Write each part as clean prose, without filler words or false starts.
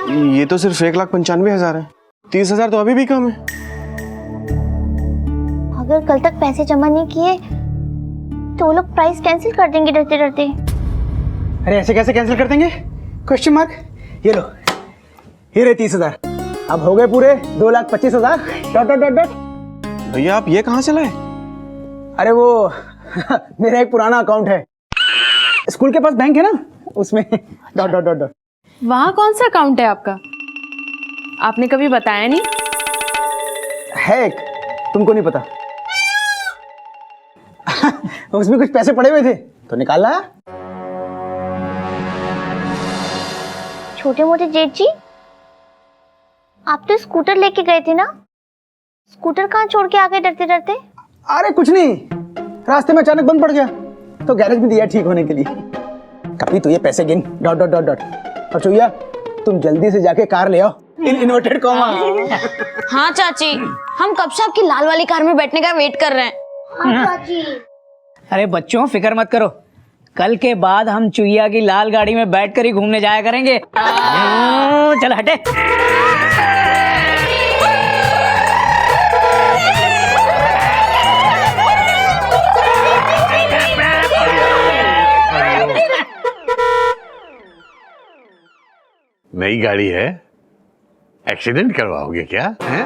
ये तो सिर्फ 1,95,000 है। 30,000 तो अभी भी कम है। अगर कल तक पैसे जमा नहीं किए तो वो लोग प्राइस कैंसिल कर देंगे डरते डरते। अरे ऐसे कैसे कैंसिल कर देंगे? Question mark. ये लो, ये रहे 30,000। अब हो गए पूरे 2,25,000। Dot dot dot dot. भैया आप ये कहाँ से लाए? अरे वो मेरा एक पुराना अकाउंट है, स्कूल के पास बैंक है ना, उसमें डॉट डॉट डॉट डॉट। वहाँ कौन सा अकाउंट है आपका? आपने कभी बताया नहीं। है एक, तुमको नहीं पता। उसमें कुछ पैसे पड़े हुए थे तो निकाल लाया। छोटे मोटे जेठ जी, आप तो स्कूटर लेके गए थे ना, स्कूटर कहाँ छोड़ के आ गए डरते डरते? अरे कुछ नहीं, रास्ते में अचानक बंद पड़ गया तो गैरेज में दिया ठीक होने के लिए। कभी तो ये पैसे गिन डॉट डॉट डॉट डॉट। और चुईया तुम जल्दी से जाके कार ले आओ, इन्वर्टेड कॉमा। हाँ चाची, हम कब से आपकी लाल वाली कार में बैठने का वेट कर रहे हैं। हाँ चाची। अरे बच्चों फिक्र मत करो, कल के बाद हम चुईया की लाल गाड़ी में बैठकर ही घूमने जाया करेंगे। चल हटे। नई गाड़ी है, एक्सीडेंट करवाओगे क्या है?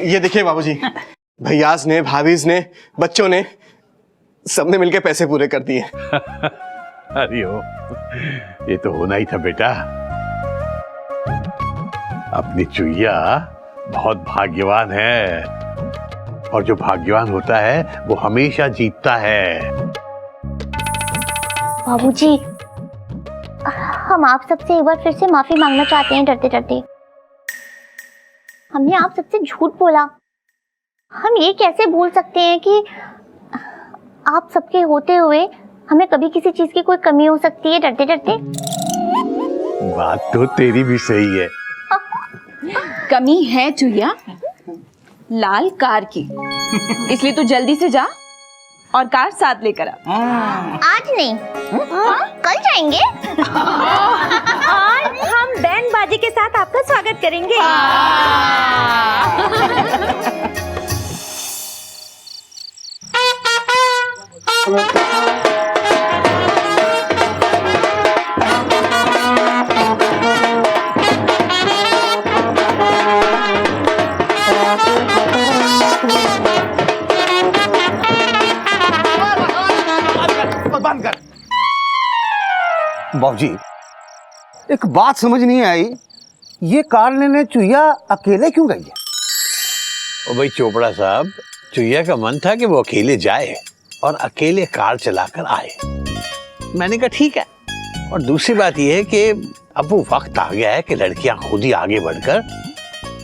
ये देखिए बाबूजी, भैयास ने, भाभीस ने, बच्चों ने, सबने मिलके पैसे पूरे कर दिए। अरे ओ, ये तो होना ही था बेटा। अपनी चुईया बहुत भाग्यवान है, और जो भाग्यवान होता है वो हमेशा जीतता है। बाबूजी, हम आप सबसे एक बार फिर से माफी मांगना चाहते हैं डरते डरते। हमने आप सबसे झूठ बोला। हम ये कैसे भूल सकते हैं कि आप सबके होते हुए हमें कभी किसी चीज की कोई कमी हो सकती है डरते डरते। बात तो तेरी भी सही है। कमी है चुईया लाल कार की, इसलिए तू जल्दी से जा और कार साथ लेकर आ। आज नहीं, कल जाएंगे। और हम बैंड बाजी के साथ आपका स्वागत करेंगे। बंद कर। बाबूजी, एक बात समझ नहीं आई, ये कार लेने चुईया अकेले क्यों गई है? ओ भाई चोपड़ा साहब, चुईया का मन था कि वो अकेले जाए और अकेले कार चलाकर आए। मैंने कहा ठीक है। और दूसरी बात यह है कि अब वो वक्त आ गया है कि लड़कियां खुद ही आगे बढ़कर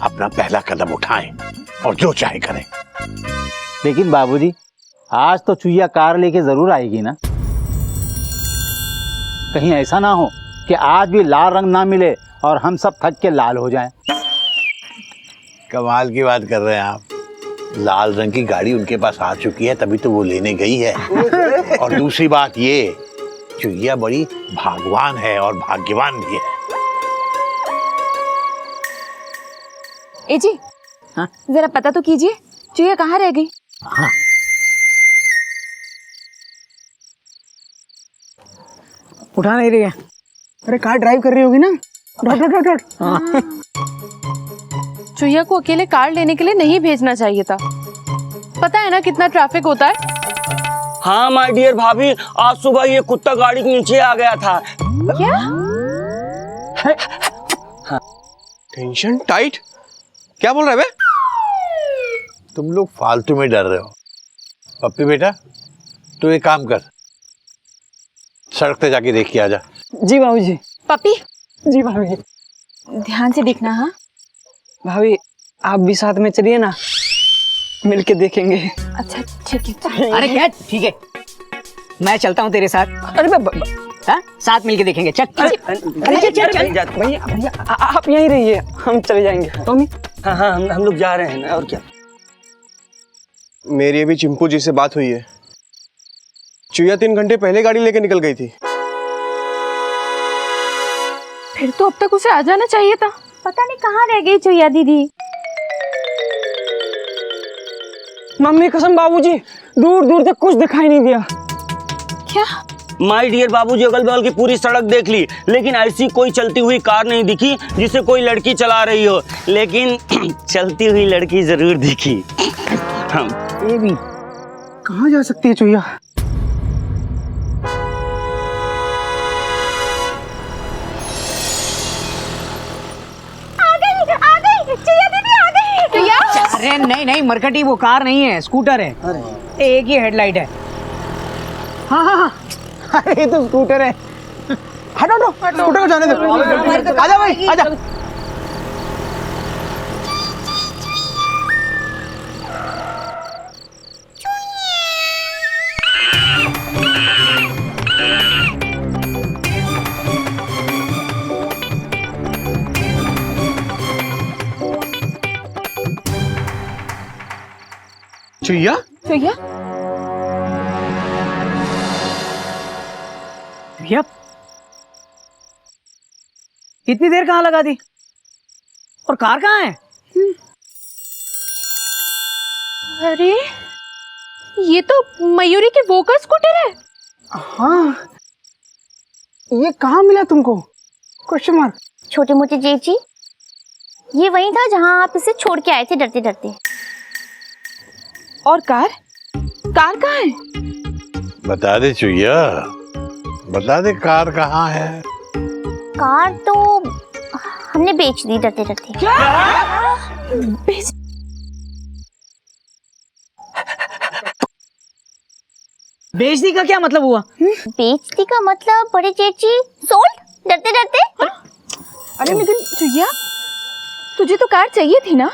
अपना पहला कदम उठाएं और जो चाहे करें। लेकिन बाबूजी, आज तो चुईया कार लेके जरूर आएगी ना? कहीं ऐसा ना हो कि आज भी लाल रंग ना मिले और हम सब थक के लाल हो जाएं। कमाल की बात कर रहे हैं आप। लाल रंग की गाड़ी उनके पास आ चुकी है, तभी तो वो लेने गई है। और दूसरी बात ये, चुईया बड़ी भाग्यवान है और भाग्यवान भी है। ए जी, हाँ? जरा पता तो कीजिए चुईया कहाँ रह गई। हाँ। उठा नहीं रही है। अरे कार ड्राइव कर रही होगी ना। Dot dot dot dot. चुईया को अकेले कार लेने के लिए नहीं भेजना चाहिए था। पता है ना कितना ट्रैफिक होता है। हाँ माय डियर भाभी, आज सुबह ये कुत्ता गाड़ी के नीचे आ गया था। क्या? Tension tight? क्या बोल रहे बे? तुम लोग फालतू में डर रहे हो। पप्पी बेटा, तू एक काम कर, सड़क पे जाके देख के आ जा। जी बाबूजी। पपी, जी भाभी। ध्यान से देखना। हाँ भाभी, आप भी साथ में चलिए ना, मिलके देखेंगे। अच्छा ठीक है। अरे क्या ठीक है, मैं चलता हूँ तेरे साथ। अरे हाँ? साथ मिलके देखेंगे। चल अरे चल भैया भैया, आप यहीं रहिए, हम चले जाएंगे। टॉमी। हाँ हाँ, हम लोग जा रहे हैं ना, और क्या। मेरी अभी चिंपू जी से बात हुई है। चुईया 3 घंटे पहले गाड़ी लेके निकल गई थी। फिर तो अब तक उसे आ जाना चाहिए था। पता नहीं कहाँ रह गई चुईया दीदी। मम्मी कसम बाबूजी, दूर दूर तक कुछ दिखाई नहीं दिया। क्या? माय डियर बाबूजी, अगल बगल की पूरी सड़क देख ली, लेकिन ऐसी कोई चलती हुई कार नहीं दिखी जिसे कोई लड़की चला रही हो। लेकिन चलती हुई लड़की जरूर दिखी। ये भी कहाँ जा सकती है चुईया? अरे नहीं नहीं मरकटी, वो कार नहीं है, स्कूटर है। एक ही हेडलाइट है। हाँ हाँ हाँ, अरे ये तो स्कूटर है। हटो हटो, स्कूटर को जाने दो। आजा भाई आजा। चुईया, चुईया? यप। इतनी देर कहाँ लगा दी? और कार कहाँ है? अरे ये तो मयूरी की वोकर स्कूटर है। हाँ, ये कहाँ मिला तुमको? Question mark. छोटे मोटे जेठ जी, ये वही था जहाँ आप इसे छोड़ के आए थे डरते डरते। और कार? कार कहाँ है? बता दे चुईया, बता दे कार कहाँ है। कार तो हमने बेच दी डरते डरते। बेच? बेच दी का क्या मतलब हुआ? बेच दी का मतलब बड़े जेठ जी, सोल्ड डरते डरते। अरे लेकिन चुईया, तुझे तो कार चाहिए थी ना,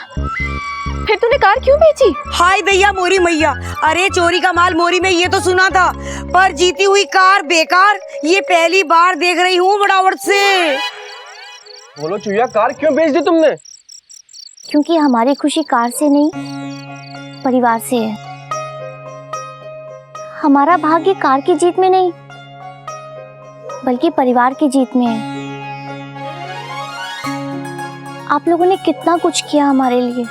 फिर तूने कार क्यों बेची? हाय दैया मोरी मैया, अरे चोरी का माल मोरी में ये तो सुना था, पर जीती हुई कार बेकार, ये पहली बार देख रही हूँ बड़ावट से। बोलो चुईया, कार क्यों बेच दी तुमने? क्योंकि हमारी खुशी कार से नहीं, परिवार से है। हमारा भाग्य कार की जीत में नहीं, बल्कि परिवार की जीत में है। आप लोगों ने कितना कुछ किया हमारे लिए।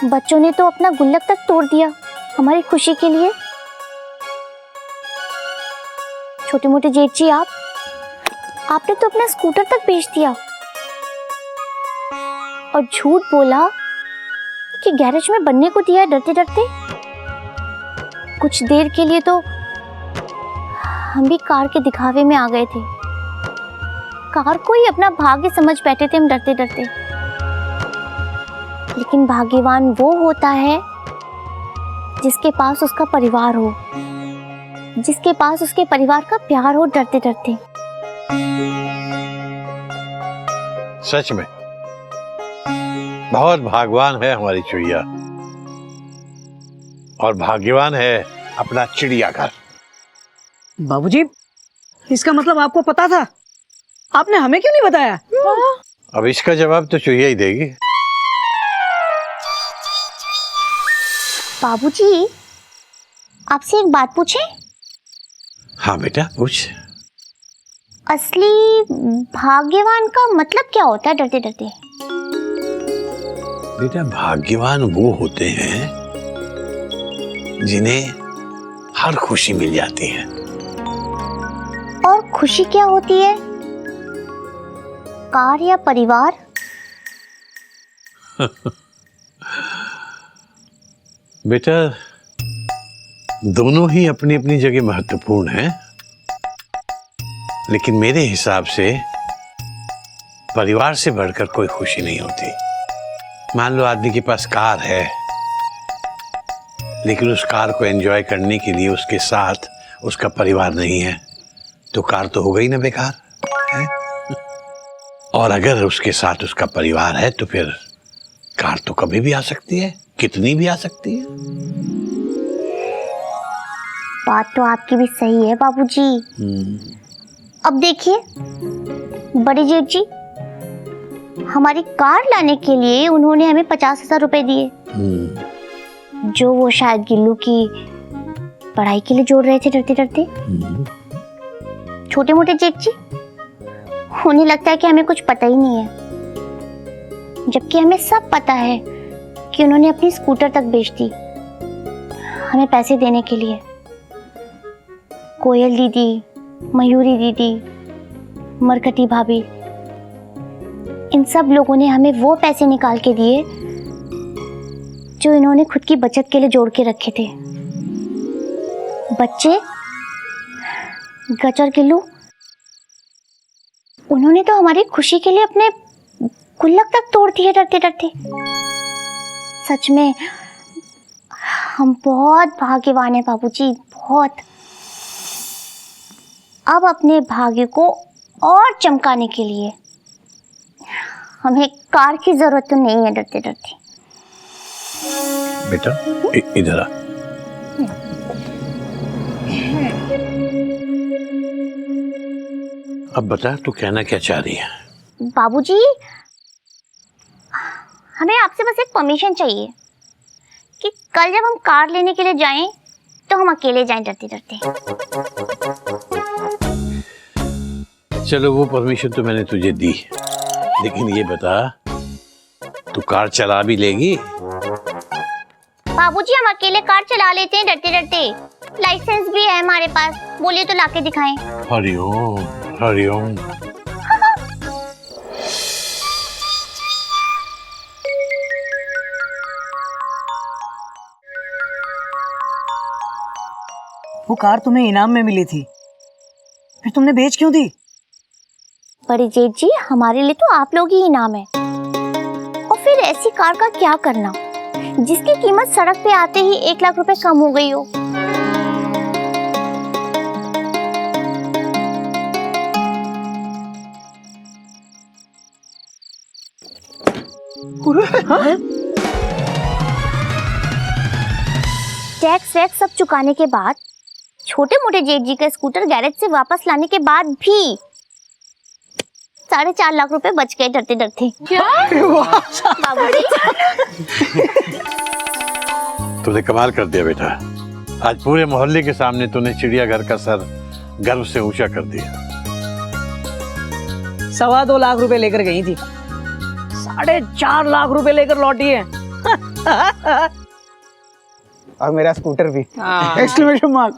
बच्चों ने तो अपना गुल्लक तक तोड़ दिया हमारी खुशी के लिए। छोटे मोटे जेठ जी, आपने तो अपना स्कूटर तक बेच दिया और झूठ बोला कि गैरेज में बनने को दिया डरते डरते। कुछ देर के लिए तो हम भी कार के दिखावे में आ गए थे। कार को ही अपना भाग्य समझ बैठे थे हम डरते डरते। लेकिन भाग्यवान वो होता है जिसके पास उसका परिवार हो, जिसके पास उसके परिवार का प्यार हो डरते डरते। सच में बहुत भाग्यवान है हमारी चुईया, और भाग्यवान है अपना चिड़ियाघर। बाबूजी, इसका मतलब आपको पता था, आपने हमें क्यों नहीं बताया? अब इसका जवाब तो चुईया ही देगी। बाबूजी, आपसे एक बात पूछे? हाँ बेटा पूछ। असली भाग्यवान का मतलब क्या होता है डरते डरते? बेटा भाग्यवान वो होते हैं जिन्हें हर खुशी मिल जाती है। और खुशी क्या होती है? कार या परिवार? बेटा दोनों ही अपनी अपनी जगह महत्वपूर्ण हैं, लेकिन मेरे हिसाब से परिवार से बढ़कर कोई खुशी नहीं होती। मान लो आदमी के पास कार है, लेकिन उस कार को एंजॉय करने के लिए उसके साथ उसका परिवार नहीं है, तो कार तो हो गई ना बेकार है? और अगर उसके साथ उसका परिवार है तो फिर कार तो कभी भी आ सकती है, कितनी भी आ सकती है। बात तो आपकी भी सही है बाबूजी। अब देखिए बड़े जेठ जी, हमारी कार लाने के लिए उन्होंने हमें 50,000 रुपए दिए, जो वो शायद गिल्लू की पढ़ाई के लिए जोड़ रहे थे डरते डरते। छोटे मोटे जेठ जी, उन्हें लगता है कि हमें कुछ पता ही नहीं है, जबकि हमें सब पता है कि उन्होंने अपनी स्कूटर तक बेच दी हमें पैसे देने के लिए। कोयल दीदी, मयूरी दीदी, मरकटी भाभी, इन सब लोगों ने हमें वो पैसे निकाल के दिए जो इन्होंने खुद की बचत के लिए जोड़ के रखे थे। बच्चे, गच और गिल्लू, उन्होंने तो हमारी खुशी के लिए अपने गुल्लक तक तोड़ दिए डरते डरते। सच में हम बहुत भाग्यवान हैं बाबूजी, बहुत। अब अपने भाग्य को और चमकाने के लिए हमें कार की जरूरत तो नहीं है डरते डरते। बेटा इधर आ। अब बता तू कहना क्या चाह रही है? बाबूजी, हमें आपसे बस एक परमिशन चाहिए कि कल जब हम कार लेने के लिए जाएं तो हम अकेले जाएं डरते डरते। चलो वो परमिशन तो मैंने तुझे दी, लेकिन ये बता तू कार चला भी लेगी? बाबूजी, हम अकेले कार चला लेते हैं डरते डरते, लाइसेंस भी है हमारे पास, बोलिए तो लाके दिखाएं। हरिओम हरिओम। वो कार तुम्हें इनाम में मिली थी, फिर तुमने बेच क्यों दी? बड़े जेठ जी, हमारे लिए तो आप लोग ही इनाम है। और फिर ऐसी कार का क्या करना जिसकी कीमत सड़क पे आते ही 1 लाख रुपए कम हो गई हो। टैक्स वैक्स सब चुकाने के बाद, छोटे मोटे जेठ जी का स्कूटर गैरेज से वापस लाने के बाद भी 4.5 लाख रुपए बच गए डरते डरते। बाबूजी, तूने कमाल कर दिया बेटा। आज पूरे मोहल्ले के सामने तूने चिड़ियाघर का सर गर्व से ऊंचा कर दिया। 2.25 लाख रुपए लेकर गई थी, 4.5 लाख रुपए लेकर लौटी है। और मेरा स्कूटर भी। Exclamation mark.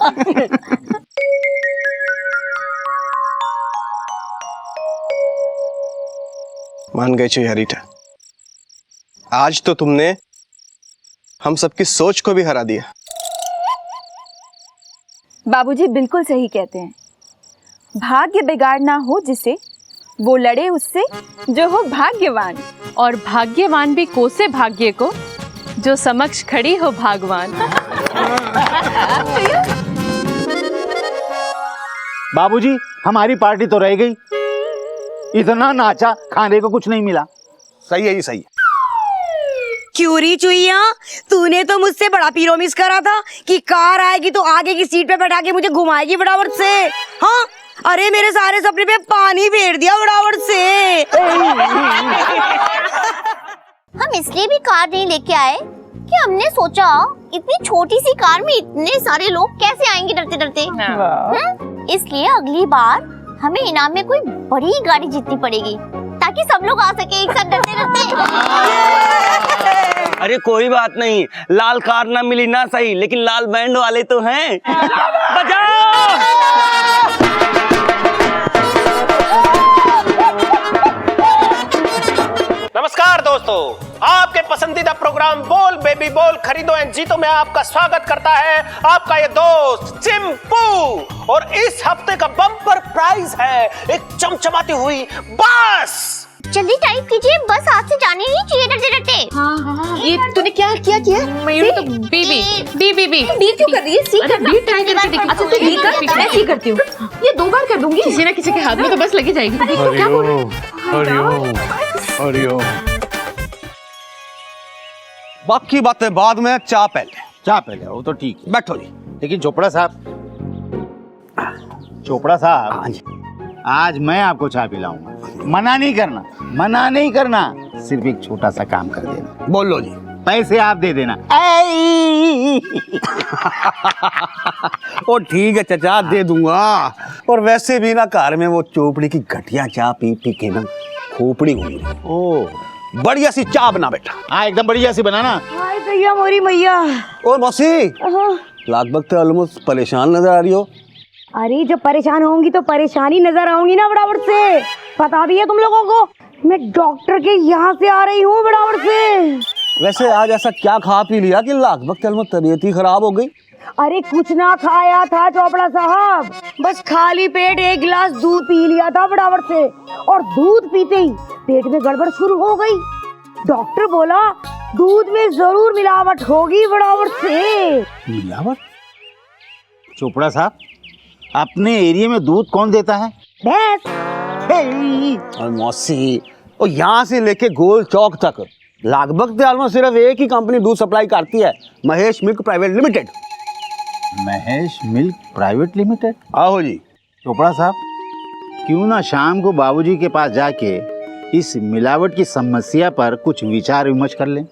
मान गए चुया रीटा, आज तो तुमने हम सबकी सोच को भी हरा दिया। बाबूजी बिल्कुल सही कहते हैं, भाग्य बिगाड़ना हो जिसे, वो लड़े उससे जो हो भाग्यवान। और भाग्यवान भी कोसे भाग्य को जो समक्ष खड़ी हो भागवान। बाबूजी, हमारी पार्टी तो रह गई। इतना नाचा, खाने को कुछ नहीं मिला। सही है, ये सही है। क्यों री चुईया, तूने तो मुझसे बड़ा पीरोमिस करा था कि कार आएगी तो आगे की सीट पे बैठा के मुझे घुमाएगी फटाफट से। हाँ, अरे मेरे सारे सपने पे पानी फेर दिया फटाफट से। हम इसलिए भी कार नहीं लेके आए कि हमने सोचा इतनी छोटी सी कार में इतने सारे लोग कैसे आएंगे डरते डरते। इसलिए अगली बार हमें इनाम में कोई बड़ी गाड़ी जीतनी पड़ेगी ताकि सब लोग आ सके एक साथ डरते डरते। अरे कोई बात नहीं, लाल कार ना मिली ना सही, लेकिन लाल बैंड वाले तो हैं। बजाओ! नमस्कार दोस्तों, आपके पसंदीदा प्रोग्राम बोल बेबी बोल खरीदो एंड जीतो में आपका स्वागत करता है आपका ये दोस्त चिंपू। और इस हफ्ते का बम्पर प्राइज है एक चमचमाती हुई बस। जल्दी टाइप कीजिए, बस हाथ से जाने ही चाहिए डरते डरते। हाँ, ये तूने क्या किया? मयूरी तो बी क्यों कर रही है? सी कर, बी ट्राई करके देख। अच्छा तू बी कर, मैं सी करती हूँ। ये 2 बार कर दूंगी, किसी ना किसी के हाथ में तो बस लगी जाएगी। क्या बोल रही है? हरिओम हरिओम। बाकी बातें बाद में, चाय पहले। वो तो ठीक है। बैठो जी। लेकिन चोपड़ा साहब, आज मैं आपको चाय पिलाऊंगा। मना नहीं करना, सिर्फ एक छोटा सा काम कर देना। बोलो जी। पैसे आप दे देना। ओ ठीक है चाचा, दे दूंगा। और वैसे भी ना घर में वो चोपड़ी की घटिया चाय पी पी के ना खोपड़ी घूम रही। ओ बढ़िया सी चाय बना बेटा। हाँ एकदम बढ़िया सी बनाना। हाय भैया मोरी मैया। और मौसी लगभग तो ऑलमोस्ट परेशान नजर आ रही हो। अरे जब परेशान होंगी तो परेशानी नजर आऊंगी ना बराबर से। पता भी है तुम लोगों को मैं डॉक्टर के यहाँ से आ रही हूँ बराबर से। वैसे आज ऐसा क्या खा पी लिया कि लगभग तो तबीयत ही खराब हो गई? अरे कुछ ना खाया था चोपड़ा साहब, बस खाली पेट एक गिलास दूध पी लिया था बराबर से। और दूध पीते ही पेट में गड़बड़ शुरू हो गई। डॉक्टर बोला दूध में जरूर मिलावट होगी बराबर से। मिलावट? चोपड़ा साहब, अपने एरिया में दूध कौन देता है? भैंस। और मौसी और यहाँ से लेके गोल चौक तक लगभग तो सिर्फ एक ही कंपनी दूध सप्लाई करती है, Mahesh milk private limited. Mahesh milk private limited? आओ जी। चोपड़ा साहब, क्यों ना शाम को बाबूजी के पास जाके इस मिलावट की समस्या पर कुछ विचार विमर्श कर लें।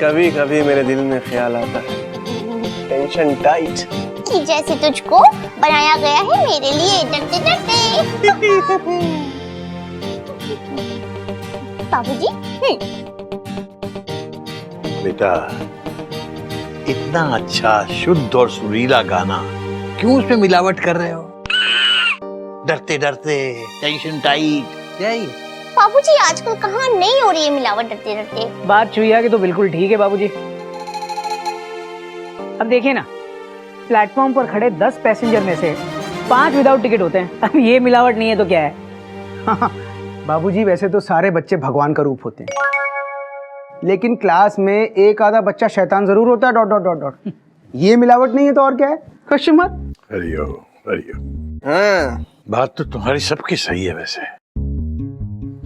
कभी कभी मेरे दिल में ख्याल आता है, टेंशन टाइट, कि जैसे तुझको बनाया गया है मेरे लिए डरते डरते। बाबूजी। बेटा इतना अच्छा शुद्ध और सुरीला गाना क्यों उसमें मिलावट कर रहे हो? डरते डरते, टेंशन टाइट। यही बाबूजी आजकल कहाँ नहीं हो रही है मिलावट डरते डरते। बात चुईया की तो बिल्कुल ठीक है बाबूजी। अब देखिए ना, प्लेटफॉर्म पर खड़े 10 पैसेंजर में से 5 विदाउट टिकट होते हैं। अब ये मिलावट नहीं है तो क्या है? बाबूजी वैसे तो सारे बच्चे भगवान का रूप होते हैं, लेकिन क्लास में एक आधा बच्चा शैतान जरूर होता है। Dot dot dot dot. ये मिलावट नहीं है तो और क्या है? Question mark. हरिओम। हाँ, बात तो तुम्हारी सबकी सही है। वैसे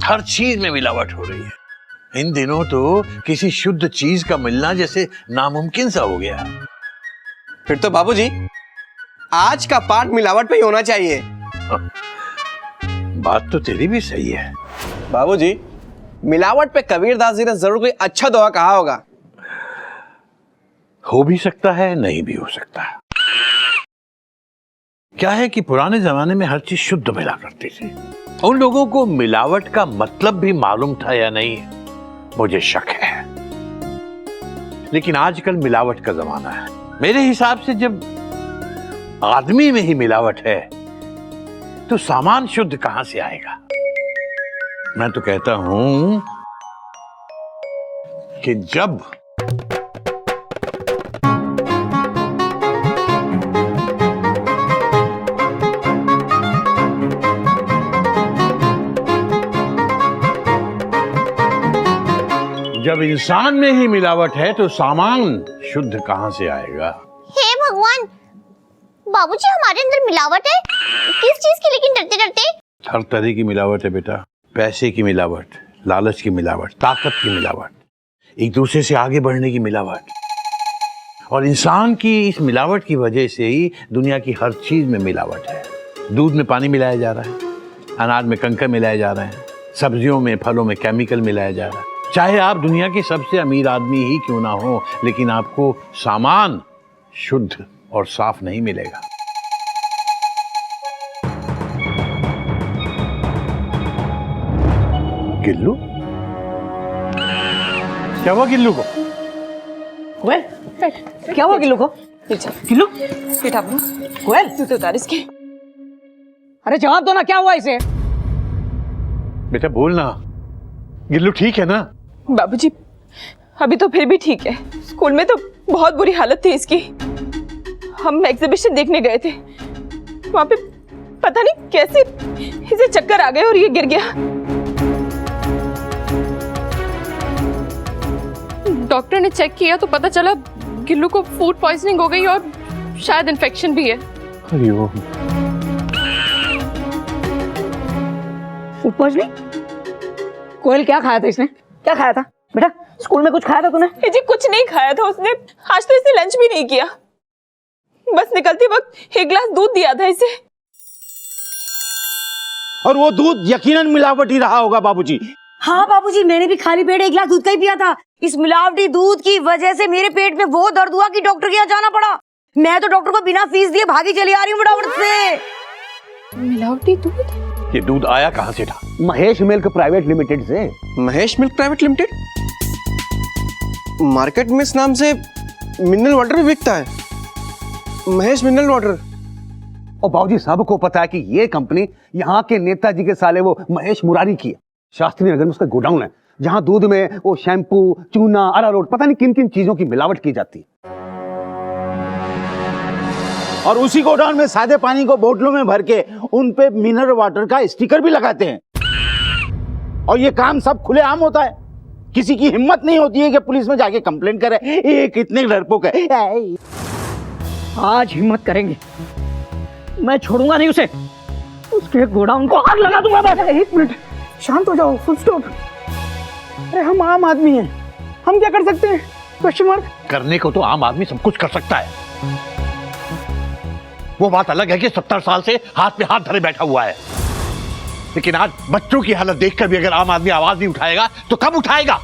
हर चीज में मिलावट हो रही है। इन दिनों तो किसी शुद्ध चीज का मिलना जैसे नामुमकिन सा हो गया। फिर तो बाबूजी आज का पाठ मिलावट पे ही होना चाहिए। बात तो तेरी भी सही है बाबूजी। मिलावट पे कबीरदास जी ने जरूर कोई अच्छा दोहा कहा होगा। हो भी सकता है, नहीं भी हो सकता है। क्या है कि पुराने जमाने में हर चीज शुद्ध मिला करती थी। उन लोगों को मिलावट का मतलब भी मालूम था या नहीं, मुझे शक है। लेकिन आजकल मिलावट का जमाना है। मेरे हिसाब से जब आदमी में ही मिलावट है तो सामान शुद्ध कहां से आएगा? मैं तो कहता हूं कि जब इंसान में ही मिलावट है तो सामान शुद्ध कहां से आएगा? हे भगवान, बाबूजी हमारे अंदर मिलावट है। किस चीज की? लेकिन डरते डरते। हर तरह की मिलावट है बेटा। पैसे की मिलावट, लालच की मिलावट, ताकत की मिलावट, एक दूसरे से आगे बढ़ने की मिलावट। और इंसान की इस मिलावट की वजह से ही दुनिया की हर चीज में मिलावट है। दूध में पानी मिलाया जा रहा है, अनाज में कंकर मिलाया जा रहा है, सब्जियों में फलों में केमिकल मिलाया जा रहा है। चाहे आप दुनिया के सबसे अमीर आदमी ही क्यों ना हो, लेकिन आपको सामान शुद्ध और साफ नहीं मिलेगा। गिल्लू, क्या हुआ गिल्लू को? क्या हुआ गिल्लू को? गिल्लू तू तो उतार इसके। अरे जवाब दो ना, क्या हुआ इसे? बेटा बोल ना, गिल्लू ठीक है ना? बाबूजी अभी तो फिर भी ठीक है। स्कूल में तो बहुत बुरी हालत थी इसकी। हम एग्जीबिशन देखने गए थे, वहां पे पता नहीं कैसे इसे चक्कर आ गए और ये गिर गया। डॉक्टर ने चेक किया तो पता चला गिल्लू को फूड पॉइजनिंग हो गई और शायद इन्फेक्शन भी है। Food poisoning? कोयल क्या खाया था इसने? क्या खाया था बेटा? स्कूल में कुछ खाया था तूने? जी कुछ नहीं खाया था उसने, आज तो इसे लंच भी नहीं किया। बस निकलते वक्त एक गिलास दूध दिया था इसे। और वो दूध यकीनन मिलावटी रहा होगा बाबूजी। हाँ बाबूजी, मैंने भी खाली पेट एक गिलास दूध का ही पिया था। इस मिलावटी दूध की वजह से मेरे पेट में वो दर्द हुआ कि डॉक्टर के यहाँ जाना पड़ा। मैं तो डॉक्टर को बिना फीस दिए भागी चली आ रही हूँ फटाफट से। मिलावटी दूध? ये दूध आया कहाँ से था? महेश मिल्क प्राइवेट लिमिटेड से। Mahesh milk private limited? Market में इस नाम से मिनरल वाटर भी बिकता है, महेश मिनरल वाटर। और बाबूजी सबको पता है कि ये कंपनी यहाँ के नेताजी के साले वो महेश मुरारी की है। शास्त्री नगर में उसका गोडाउन है जहाँ दूध में वो शैम्पू, चूना, अरारोट, पता नहीं किन किन चीजों की मिलावट की जाती है। और उसी गोडाउन में सादे पानी को बोतलों में भर के उन पे मिनरल वाटर का स्टिकर भी लगाते हैं। और ये काम सब खुलेआम होता है। किसी की हिम्मत नहीं होती है कि पुलिस में जाके कंप्लेंट करे, ये कितने डरपोक है। आज हिम्मत करेंगे, मैं छोड़ूंगा नहीं उसे, उसके गोडाउन को आग लगा दूंगा। बस एक मिनट, शांत हो जाओ, फुल स्टॉप। अरे हम आम आदमी हैं, हम क्या कर सकते हैं? Question mark. करने को तो आम आदमी सब कुछ कर सकता है। वो बात अलग है कि 70 साल से हाथ में हाथ धरे बैठा हुआ है, लेकिन आज बच्चों की हालत देखकर भी अगर आम आदमी आवाज नहीं उठाएगा तो कब उठाएगा?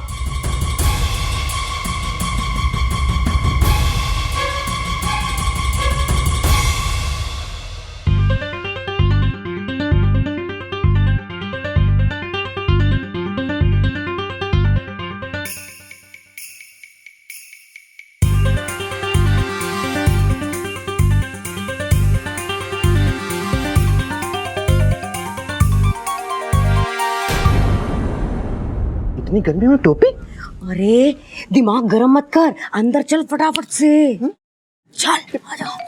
इतनी गर्मी में टोपी? अरे दिमाग गरम मत कर, अंदर चल फटाफट से। चल आ जाओ।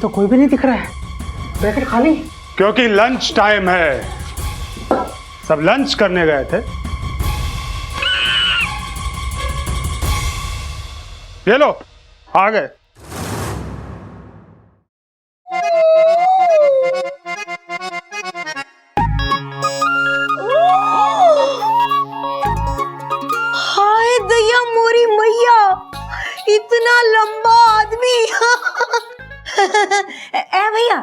तो कोई भी नहीं दिख रहा है, ब्रैकेट खाली। क्योंकि लंच टाइम है, सब लंच करने गए थे। ये लो आ गए। हाय दया मोरी मैया, इतना लंबा आदमी। ए भैया,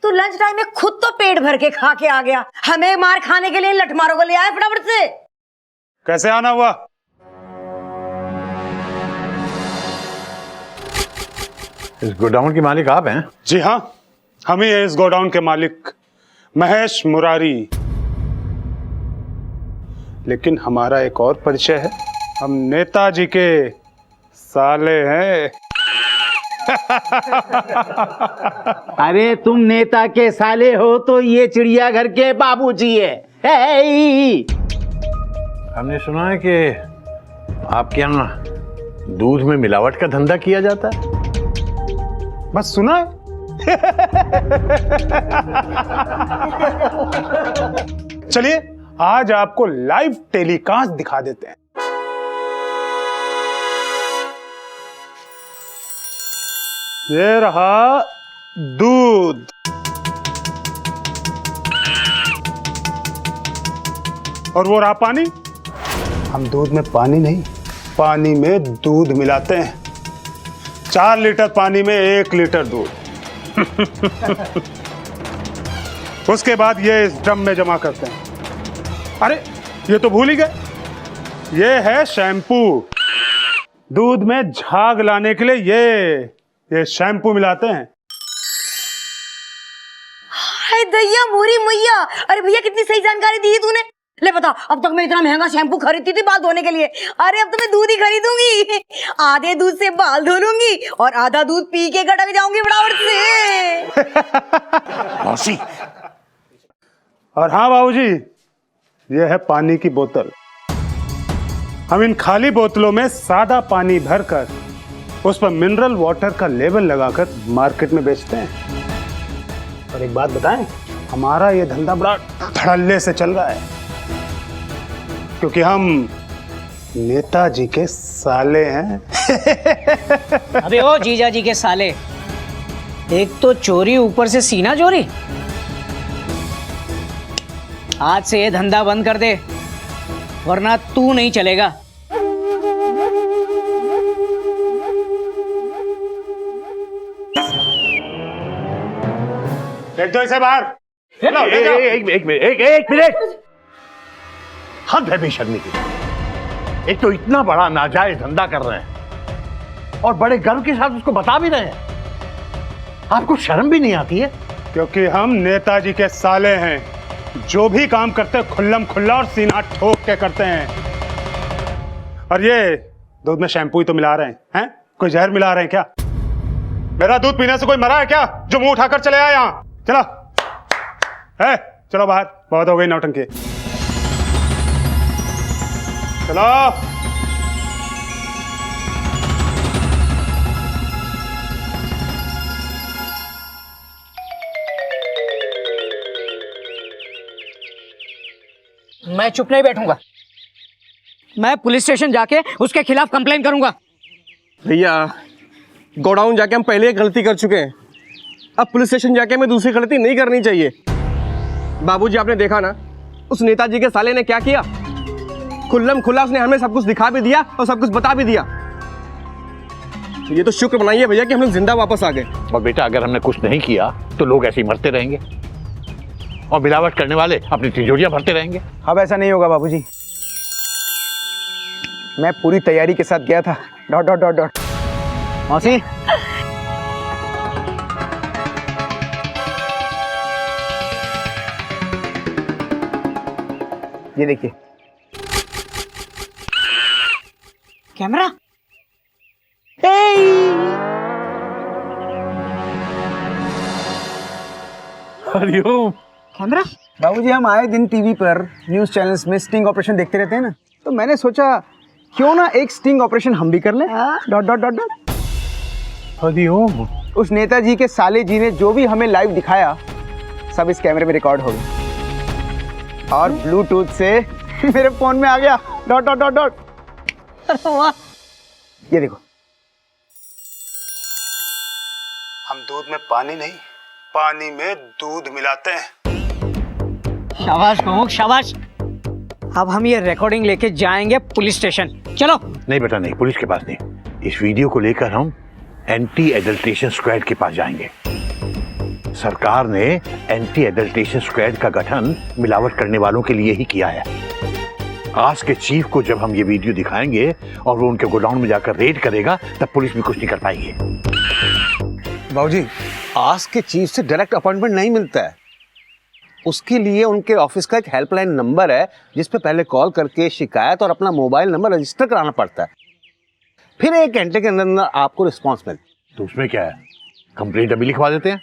तू लंच टाइम में खुद तो पेट भर के खा के आ गया, हमें मार खाने के लिए लठमारों को ले आए फटाफट से। कैसे आना हुआ? इस गोडाउन के मालिक आप हैं? जी हाँ, हम ही हैं इस गोडाउन के मालिक, महेश मुरारी। लेकिन हमारा एक और परिचय है, हम नेताजी के साले हैं। अरे तुम नेता के साले हो तो ये चिड़ियाघर के बाबूजी है। हमने सुना है कि आपके यहाँ दूध में मिलावट का धंधा किया जाता है। बस सुना है। चलिए आज आपको लाइव टेलीकास्ट दिखा देते हैं। ये रहा दूध, और वो रहा पानी। हम दूध में पानी नहीं, पानी में दूध मिलाते हैं। 4 लीटर पानी में 1 लीटर दूध। उसके बाद ये इस ड्रम में जमा करते हैं। अरे ये तो भूल ही गए, ये है शैम्पू। दूध में झाग लाने के लिए ये शैम्पू मिलाते हैं। हाय दया मोरी मैया, अरे भैया कितनी सही जानकारी दी है तूने। ले बता, अब तक मैं इतना महंगा शैम्पू खरीदती थी बाल धोने के लिए, अरे अब तो मैं दूध ही खरीदूंगी। आधे दूध से बाल धो लूंगी और आधा दूध पी के गटक जाऊंगी फटाफट से। मौसी। और हाँ बाबूजी, ये है पानी की बोतल। हम इन खाली बोतलों में सादा पानी भरकर उस पर मिनरल वाटर का लेबल लगाकर मार्केट में बेचते हैं। और एक बात बताएं, हमारा ये धंधा बड़ा धड़ल्ले से चल रहा है, क्योंकि हम नेताजी के साले हैं। अबे ओ जीजा जी के साले, एक तो चोरी, ऊपर से सीना चोरी। आज से ये धंधा बंद कर दे, वरना तू नहीं चलेगा। एक दो इसे बाहर। एक मिनट। हद है बेशर्मी की। एक तो इतना बड़ा नाजायज धंधा कर रहे हैं और बड़े गर्व के साथ उसको बता भी रहे हैं। आपको शर्म भी नहीं आती है? क्योंकि हम नेताजी के साले हैं, जो भी काम करते खुल्लम खुल्ला और सीना ठोक के करते हैं। और ये दूध में शैम्पू ही तो मिला रहे हैं? कोई जहर मिला रहे हैं क्या? मेरा दूध पीने से कोई मरा है क्या जो मुंह उठाकर चले आए यहाँ? चलो चलो बाहर, बहुत हो गई नौटंकी। चलो। मैं चुप नहीं बैठूंगा, मैं पुलिस स्टेशन जाके उसके खिलाफ कंप्लेन करूंगा। भैया गोडाउन जाके हम पहले एक गलती कर चुके हैं, अब पुलिस स्टेशन जाके हमें दूसरी गलती नहीं करनी चाहिए। बाबूजी आपने देखा ना उस नेताजी के साले ने क्या किया, खुल्लम खुल्ला उसने हमें सब कुछ दिखा भी दिया और सब कुछ बता भी दिया। ये तो शुक्र मनाइए भैया कि हम लोग जिंदा वापस आ गए। और बेटा अगर हमने कुछ नहीं किया तो लोग ऐसे ही मरते रहेंगे और मिलावट करने वाले अपनी तिजोरियां भरते रहेंगे। अब ऐसा नहीं होगा बाबूजी, मैं पूरी तैयारी के साथ गया था। Dot dot dot dot. मौसी, ये देखिए कैमरा। हरिओम। कैमरा बाबूजी, हम आए दिन टीवी पर न्यूज चैनल्स में स्टिंग ऑपरेशन देखते रहते हैं ना, तो मैंने सोचा क्यों ना एक स्टिंग ऑपरेशन हम भी कर लें। Dot dot dot dot. Hariom. उस नेताजी के साले जी ने जो भी हमें लाइव दिखाया सब इस कैमरे में रिकॉर्ड हो गया और ब्लूटूथ से मेरे फोन में आ गया। Dot dot dot dot. ये देखो, हम दूध में पानी नहीं, पानी में दूध मिलाते हैं। शाबाश प्रमुख शाबाश। अब हम ये रिकॉर्डिंग लेके जाएंगे पुलिस स्टेशन। चलो। नहीं बेटा नहीं, पुलिस के पास नहीं, इस वीडियो को लेकर हम एंटी एडल्ट्रेशन स्क्वाड के पास जाएंगे। सरकार ने एंटी एडल्ट्रेशन स्क्वाड का गठन मिलावट करने वालों के लिए ही किया है। आज के चीफ को जब हम ये वीडियो दिखाएंगे और वो उनके गोडाउन में जाकर रेड करेगा तब पुलिस भी कुछ नहीं कर पाएगी। बाबूजी, आज के चीफ से डायरेक्ट अपॉइंटमेंट नहीं मिलता है, उसके लिए उनके ऑफिस का एक हेल्पलाइन नंबर है जिस पे पहले कॉल करके शिकायत और अपना मोबाइल नंबर रजिस्टर कराना पड़ता है, फिर 1 घंटे के अंदर आपको रिस्पॉन्स मिलता। तो उसमें क्या है, कंप्लेंट अभी लिखवा देते हैं।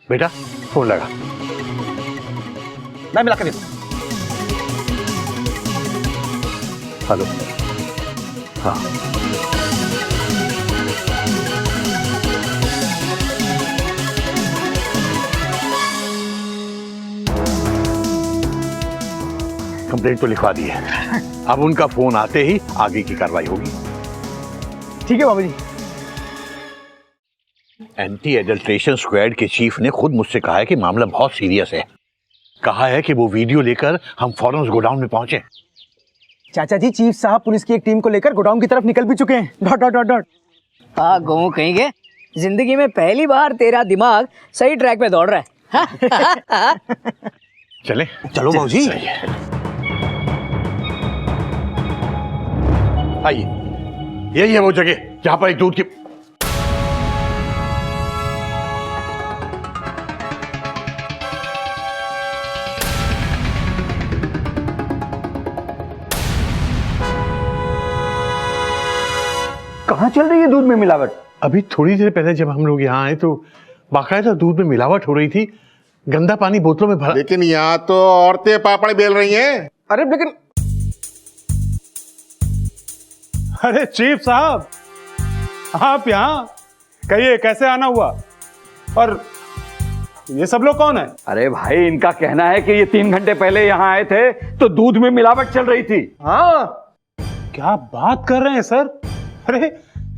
बेटा फोन लगा। मैं मिला कर देता हूं। हेलो। हाँ कंप्लेंट तो लिखवा दी है, अब उनका फोन आते ही आगे की कार्रवाई होगी। ठीक है बाबूजी। एंटी एडल्ट्रेशन स्क्वाड के चीफ ने खुद मुझसे कहा है कि मामला बहुत सीरियस है। कहा है कि वो वीडियो लेकर हम फौरन उस गोडाउन में पहुंचे। चाचा जी, चीफ साहब पुलिस की एक टीम को लेकर गोडाउन की तरफ निकल भी चुके हैं। Dot dot dot dot. हाँ गो कहेंगे, जिंदगी में पहली बार तेरा दिमाग सही ट्रैक पे दौड़ रहा है। चले चलो बाबूजी। आइए, यही है वो जगह जहां पर एक दूध की कहाँ चल रही है दूध में मिलावट? अभी थोड़ी देर पहले जब हम लोग यहाँ आए तो बाकायदा दूध में मिलावट हो रही थी, गंदा पानी बोतलों में भरा। लेकिन यहाँ तो औरतें पापड़ बेल रही हैं। अरे लेकिन अरे चीफ साहब, आप यहाँ कहिए कैसे आना हुआ? और ये सब लोग कौन है? अरे भाई, इनका कहना है कि ये 3 घंटे पहले यहाँ आए थे तो दूध में मिलावट चल रही थी। हाँ, क्या बात कर रहे हैं सर? अरे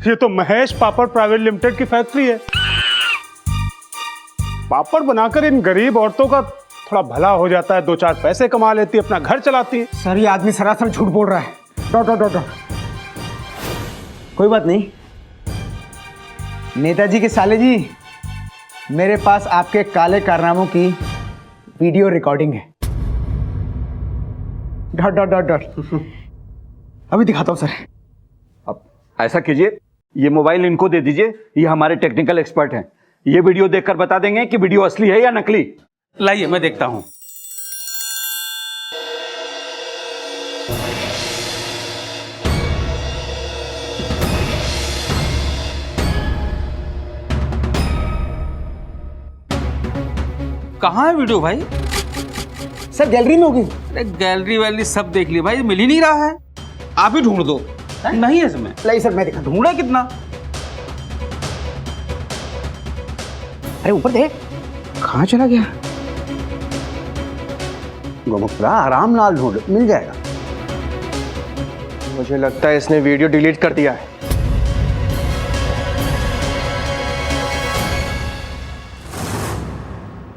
ये तो महेश पापड़ प्राइवेट लिमिटेड की फैक्ट्री है। पापड़ बनाकर इन गरीब औरतों का थोड़ा भला हो जाता है, 2-4 पैसे कमा लेती है, अपना घर चलाती है। सर ये आदमी सरासर झूठ बोल रहा है। Dot dot dot dot. कोई बात नहीं नेताजी के साले जी, मेरे पास आपके काले कारनामों की वीडियो रिकॉर्डिंग है। Dot dot dot dot. अभी दिखाता हूं सर। अब ऐसा कीजिए, ये मोबाइल इनको दे दीजिए, ये हमारे टेक्निकल एक्सपर्ट हैं। ये वीडियो देखकर बता देंगे कि वीडियो असली है या नकली। लाइए मैं देखता हूं। कहाँ है वीडियो भाई? सर गैलरी में होगी। अरे गैलरी वैलरी सब देख ली भाई, मिल ही नहीं रहा है। आप ही ढूंढ दो। नहीं है इसमें। नहीं सर मैं दिखा। ढूंढा कितना? अरे ऊपर देख, कहाँ चला गया? गोमुखपुरा आराम नाल ढूंढ, मिल जाएगा। मुझे लगता है इसने वीडियो डिलीट कर दिया है।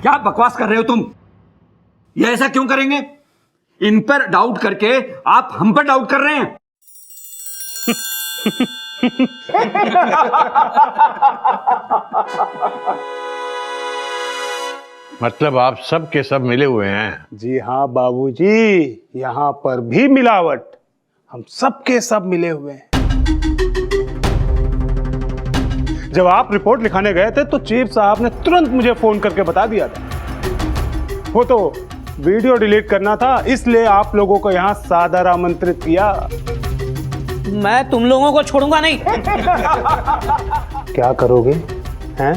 क्या बकवास कर रहे हो तुम? ये ऐसा क्यों करेंगे? इन पर डाउट करके आप हम पर डाउट कर रहे हैं। मतलब आप सब के सब मिले हुए हैं? जी हाँ बाबूजी, यहाँ पर भी मिलावट। हम सब के सब मिले हुए हैं। जब आप रिपोर्ट लिखाने गए थे तो चीफ साहब ने तुरंत मुझे फोन करके बता दिया था। वो तो वीडियो डिलीट करना था, इसलिए आप लोगों को यहाँ सादर आमंत्रित किया। मैं तुम लोगों को छोड़ूंगा नहीं। क्या करोगे? हैं?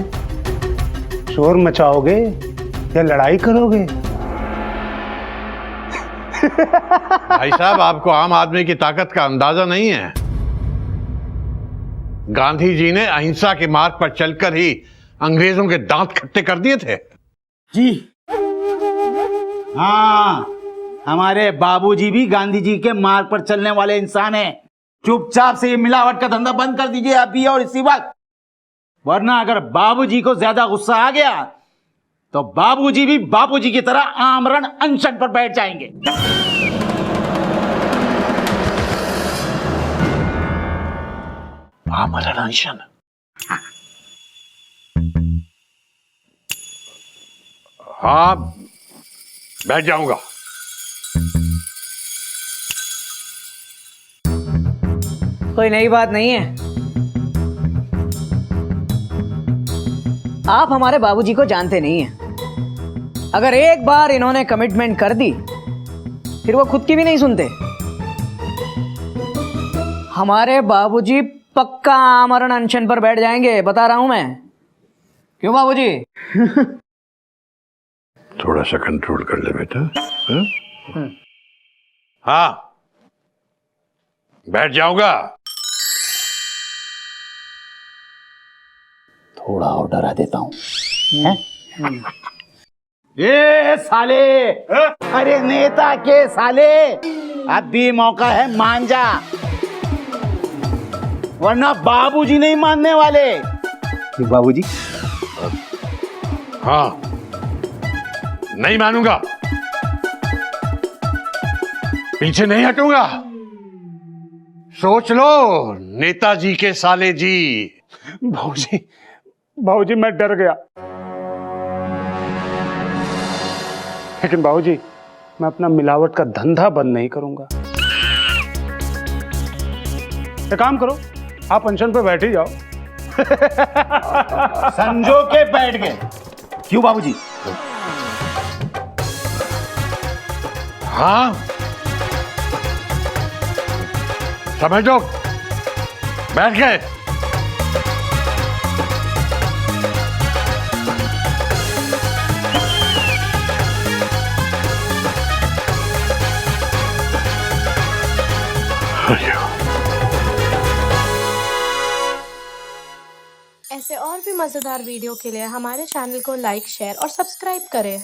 शोर मचाओगे या लड़ाई करोगे? भाई साहब, आपको आम आदमी की ताकत का अंदाजा नहीं है। गांधी जी ने अहिंसा के मार्ग पर चलकर ही अंग्रेजों के दांत खट्टे कर दिए थे। जी हाँ, हमारे बाबूजी भी गांधी जी के मार्ग पर चलने वाले इंसान हैं। चुपचाप से ये मिलावट का धंधा बंद कर दीजिए अभी और इसी वक्त, वरना अगर बाबूजी को ज्यादा गुस्सा आ गया तो बाबूजी भी बापूजी की तरह आमरण अनशन पर बैठ जाएंगे। आमरण अनशन? हाँ, बैठ जाऊंगा। कोई नई बात नहीं है। आप हमारे बाबूजी को जानते नहीं हैं। अगर एक बार इन्होंने कमिटमेंट कर दी फिर वो खुद की भी नहीं सुनते। हमारे बाबूजी पक्का आमरण अनशन पर बैठ जाएंगे, बता रहा हूं मैं। क्यों बाबूजी? थोड़ा सा कंट्रोल कर ले बेटा। हाँ, बैठ जाऊंगा। थोड़ा और डरा देता हूं। ये साले, अरे नेता के साले, अब भी मौका है मान जा, वरना बाबूजी नहीं मानने वाले। बाबूजी? हाँ, नहीं मानूंगा, पीछे नहीं हटूंगा। सोच लो नेताजी के साले जी। बाबूजी मैं डर गया, लेकिन बाबूजी मैं अपना मिलावट का धंधा बंद नहीं करूंगा। एक काम करो, आप अनशन पे बैठ ही जाओ। संजो के बैठ गए। क्यों बाबूजी? हाँ, समझो, बैठ गए। ऐसे और भी मज़ेदार वीडियो के लिए हमारे चैनल को लाइक, शेयर और सब्सक्राइब करें।